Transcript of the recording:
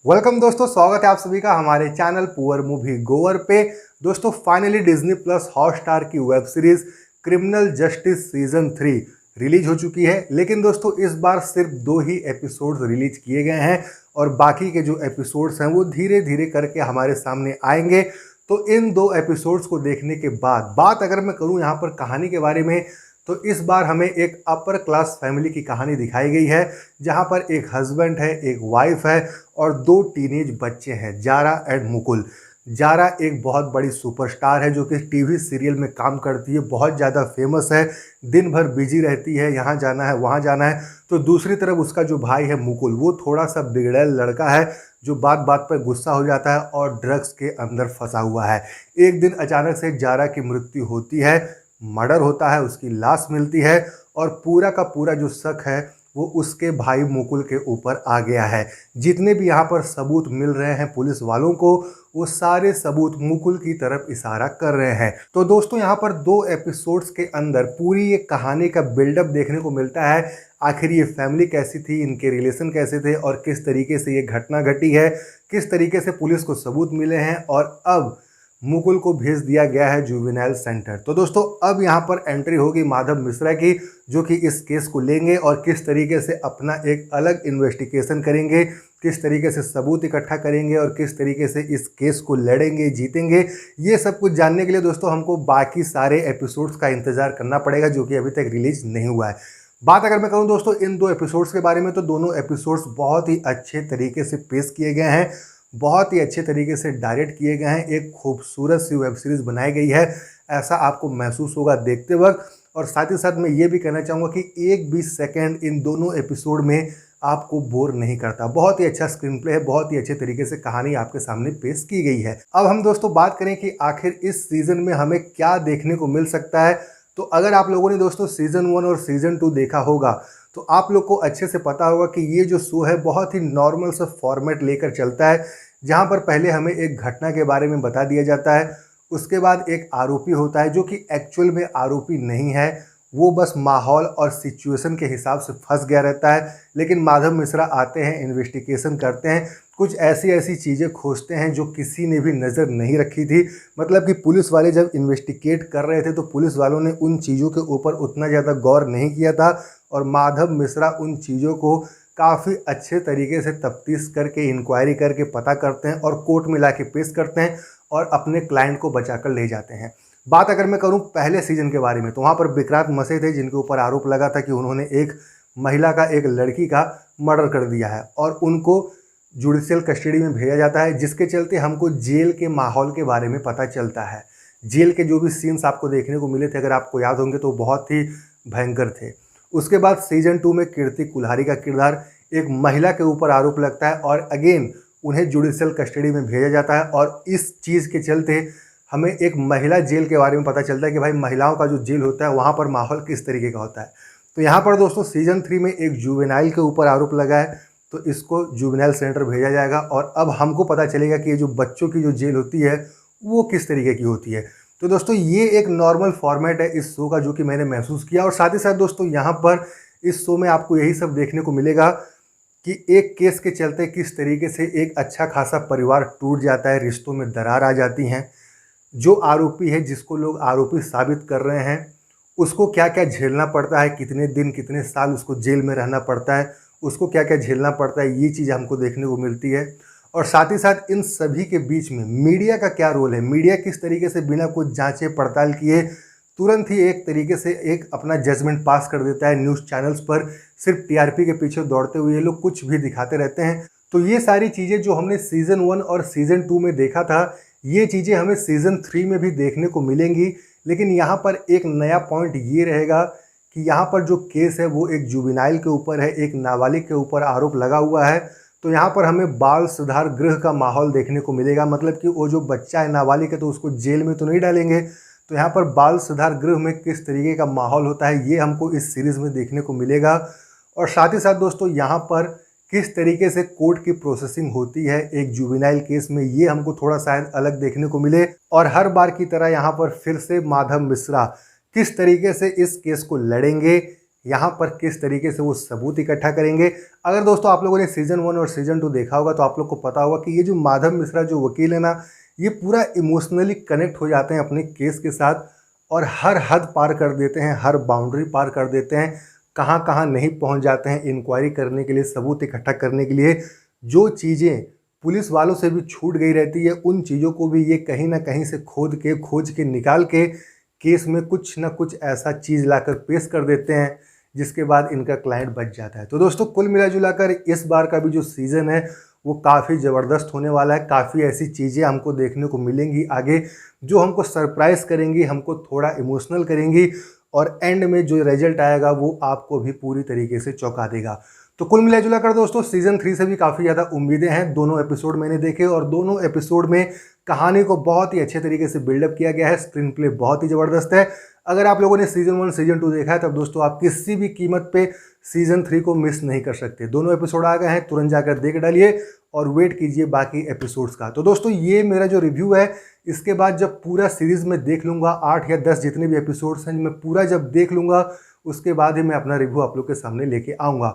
Welcome दोस्तों, स्वागत है आप सभी का हमारे चैनल पुअर मूवी गोवर पे। दोस्तों फाइनली डिज्नी प्लस हॉटस्टार की web series criminal justice season 3 release हो चुकी है। लेकिन दोस्तों इस बार सिर्फ 2 ही एपिसोड्स रिलीज किए गए हैं और बाकी के जो एपिसोड्स हैं वो धीरे धीरे करके हमारे सामने आएंगे। तो इन 2 एपिसोड्स को देखने के बाद बात अगर मैं करूं यहाँ पर कहानी के बारे में, तो इस बार हमें एक अपर क्लास फैमिली की कहानी दिखाई गई है, जहां पर एक हस्बैंड है, एक वाइफ है और 2 टीनेज बच्चे हैं, जारा एंड मुकुल। जारा एक बहुत बड़ी सुपरस्टार है जो कि टीवी सीरियल में काम करती है, बहुत ज़्यादा फेमस है, दिन भर बिजी रहती है, यहाँ जाना है वहाँ जाना है। तो दूसरी तरफ उसका जो भाई है मुकुल, वो थोड़ा सा बिगड़ैल लड़का है जो बात बात पर गुस्सा हो जाता है और ड्रग्स के अंदर फंसा हुआ है। एक दिन अचानक से जारा की मृत्यु होती है, मर्डर होता है, उसकी लाश मिलती है और पूरा का पूरा जो शक है वो उसके भाई मुकुल के ऊपर आ गया है। जितने भी यहाँ पर सबूत मिल रहे हैं पुलिस वालों को, वो सारे सबूत मुकुल की तरफ इशारा कर रहे हैं। तो दोस्तों यहाँ पर 2 एपिसोड्स के अंदर पूरी ये कहानी का बिल्डअप देखने को मिलता है। आखिर ये फैमिली कैसी थी, इनके रिलेशन कैसे थे और किस तरीके से ये घटना घटी है, किस तरीके से पुलिस को सबूत मिले हैं और अब मुकुल को भेज दिया गया है जुवेनाइल सेंटर। तो दोस्तों अब यहाँ पर एंट्री होगी माधव मिश्रा की, जो कि इस केस को लेंगे और किस तरीके से अपना एक अलग इन्वेस्टिगेशन करेंगे, किस तरीके से सबूत इकट्ठा करेंगे और किस तरीके से इस केस को लड़ेंगे, जीतेंगे। ये सब कुछ जानने के लिए दोस्तों हमको बाकी सारे एपिसोड्स का इंतजार करना पड़ेगा, जो कि अभी तक रिलीज नहीं हुआ है। बात अगर मैं करूं दोस्तों इन 2 एपिसोड्स के बारे में, तो दोनों एपिसोड्स बहुत ही अच्छे तरीके से पेश किए गए हैं, बहुत ही अच्छे तरीके से डायरेक्ट किए गए हैं। एक खूबसूरत सी वेब सीरीज़ बनाई गई है, ऐसा आपको महसूस होगा देखते वक्त। और साथ ही साथ मैं ये भी कहना चाहूँगा कि एक भी सेकंड इन दोनों एपिसोड में आपको बोर नहीं करता। बहुत ही अच्छा स्क्रीन प्ले है, बहुत ही अच्छे तरीके से कहानी आपके सामने पेश की गई है। अब हम दोस्तों बात करें कि आखिर इस सीज़न में हमें क्या देखने को मिल सकता है। तो अगर आप लोगों ने दोस्तों सीज़न 1 और सीज़न 2 देखा होगा तो आप लोग को अच्छे से पता होगा कि ये जो शो है बहुत ही नॉर्मल सा फॉर्मेट लेकर चलता है, जहाँ पर पहले हमें एक घटना के बारे में बता दिया जाता है, उसके बाद एक आरोपी होता है जो कि एक्चुअल में आरोपी नहीं है, वो बस माहौल और सिचुएशन के हिसाब से फंस गया रहता है। लेकिन माधव मिश्रा आते हैं, इन्वेस्टिगेशन करते हैं, कुछ ऐसी ऐसी चीज़ें खोजते हैं जो किसी ने भी नज़र नहीं रखी थी। मतलब कि पुलिस वाले जब इन्वेस्टिगेट कर रहे थे तो पुलिस वालों ने उन चीज़ों के ऊपर उतना ज़्यादा गौर नहीं किया था और माधव मिश्रा उन चीज़ों को काफ़ी अच्छे तरीके से तफ्तीश करके, इंक्वायरी करके पता करते हैं और कोर्ट में ला के पेश करते हैं और अपने क्लाइंट को बचाकर ले जाते हैं। बात अगर मैं करूं पहले सीजन के बारे में, तो वहाँ पर विक्रांत मसे थे जिनके ऊपर आरोप लगा था कि उन्होंने एक महिला का, एक लड़की का मर्डर कर दिया है और उनको जुडिशियल कस्टडी में भेजा जाता है, जिसके चलते हमको जेल के माहौल के बारे में पता चलता है। जेल के जो भी सीन्स आपको देखने को मिले थे, अगर आपको याद होंगे तो बहुत ही भयंकर थे। उसके बाद सीजन 2 में कीर्ति कुल्हारी का किरदार, एक महिला के ऊपर आरोप लगता है और अगेन उन्हें जुडिशियल कस्टडी में भेजा जाता है और इस चीज़ के चलते हमें एक महिला जेल के बारे में पता चलता है कि भाई महिलाओं का जो जेल होता है वहाँ पर माहौल किस तरीके का होता है। तो यहाँ पर दोस्तों सीजन 3 में एक जुवेनाइल के ऊपर आरोप लगा है, तो इसको जुवेनाइल सेंटर भेजा जाएगा और अब हमको पता चलेगा कि ये जो बच्चों की जो जेल होती है वो किस तरीके की होती है। तो दोस्तों ये एक नॉर्मल फॉर्मेट है इस शो का, जो कि मैंने महसूस किया। और साथ ही साथ दोस्तों यहाँ पर इस शो में आपको यही सब देखने को मिलेगा कि एक केस के चलते किस तरीके से एक अच्छा खासा परिवार टूट जाता है, रिश्तों में दरार आ जाती हैं। जो आरोपी है, जिसको लोग आरोपी साबित कर रहे हैं, उसको क्या क्या झेलना पड़ता है, कितने दिन कितने साल उसको जेल में रहना पड़ता है, उसको क्या क्या झेलना पड़ता है, ये चीज़ हमको देखने को मिलती है। और साथ ही साथ इन सभी के बीच में मीडिया का क्या रोल है, मीडिया किस तरीके से बिना कुछ जांचे पड़ताल किए तुरंत ही एक तरीके से एक अपना जजमेंट पास कर देता है। न्यूज़ चैनल्स पर सिर्फ टीआरपी के पीछे दौड़ते हुए ये लोग कुछ भी दिखाते रहते हैं। तो ये सारी चीज़ें जो हमने सीज़न 1 और सीज़न 2 में देखा था, ये चीज़ें हमें सीज़न 3 में भी देखने को मिलेंगी। लेकिन यहाँ पर एक नया पॉइंट ये रहेगा कि यहाँ पर जो केस है वो एक जुवेनाइल के ऊपर है, एक नाबालिग के ऊपर आरोप लगा हुआ है। तो यहाँ पर हमें बाल सुधार गृह का माहौल देखने को मिलेगा। मतलब कि वो जो बच्चा है, नाबालिग है, तो उसको जेल में तो नहीं डालेंगे। तो यहाँ पर बाल सुधार गृह में किस तरीके का माहौल होता है ये हमको इस सीरीज़ में देखने को मिलेगा। और साथ ही साथ दोस्तों यहाँ पर किस तरीके से कोर्ट की प्रोसेसिंग होती है एक जुवेनाइल केस में, ये हमको थोड़ा शायद अलग देखने को मिले। और हर बार की तरह यहाँ पर फिर से माधव मिश्रा किस तरीके से इस केस को लड़ेंगे, यहाँ पर किस तरीके से वो सबूत इकट्ठा करेंगे। अगर दोस्तों आप लोगों ने सीज़न 1 और सीज़न 2 देखा होगा तो आप लोग को पता होगा कि ये जो माधव मिश्रा जो वकील है ना, ये पूरा इमोशनली कनेक्ट हो जाते हैं अपने केस के साथ और हर हद पार कर देते हैं, हर बाउंड्री पार कर देते हैं, कहाँ कहाँ नहीं पहुँच जाते हैं इंक्वायरी करने के लिए, सबूत इकट्ठा करने के लिए। जो चीज़ें पुलिस वालों से भी छूट गई रहती है उन चीज़ों को भी ये कहीं ना कहीं से खोज के निकाल के केस में कुछ ना कुछ ऐसा चीज़ लाकर पेश कर देते हैं जिसके बाद इनका क्लाइंट बच जाता है। तो दोस्तों कुल मिला जुला कर इस बार का भी जो सीज़न है वो काफ़ी ज़बरदस्त होने वाला है। काफ़ी ऐसी चीज़ें हमको देखने को मिलेंगी आगे जो हमको सरप्राइज़ करेंगी, हमको थोड़ा इमोशनल करेंगी और एंड में जो रिजल्ट आएगा वो आपको भी पूरी तरीके से चौंका देगा। तो कुल मिला जुला कर दोस्तों सीज़न 3 से भी काफ़ी ज़्यादा उम्मीदें हैं। दोनों एपिसोड मैंने देखे और दोनों एपिसोड में कहानी को बहुत ही अच्छे तरीके से बिल्डअप किया गया है। स्क्रीन प्ले बहुत ही ज़बरदस्त है। अगर आप लोगों ने सीज़न 1 सीज़न 2 देखा है तब दोस्तों आप किसी भी कीमत पे सीज़न 3 को मिस नहीं कर सकते। दोनों एपिसोड आ गए हैं, तुरंत जाकर देख डालिए और वेट कीजिए बाकी एपिसोड्स का। तो दोस्तों ये मेरा जो रिव्यू है, इसके बाद जब पूरा सीरीज़ में देख लूँगा 8 या 10 जितने भी एपिसोड्स हैं मैं पूरा जब देख लूँगा उसके बाद ही मैं अपना रिव्यू आप लोग के सामने लेके आऊँगा।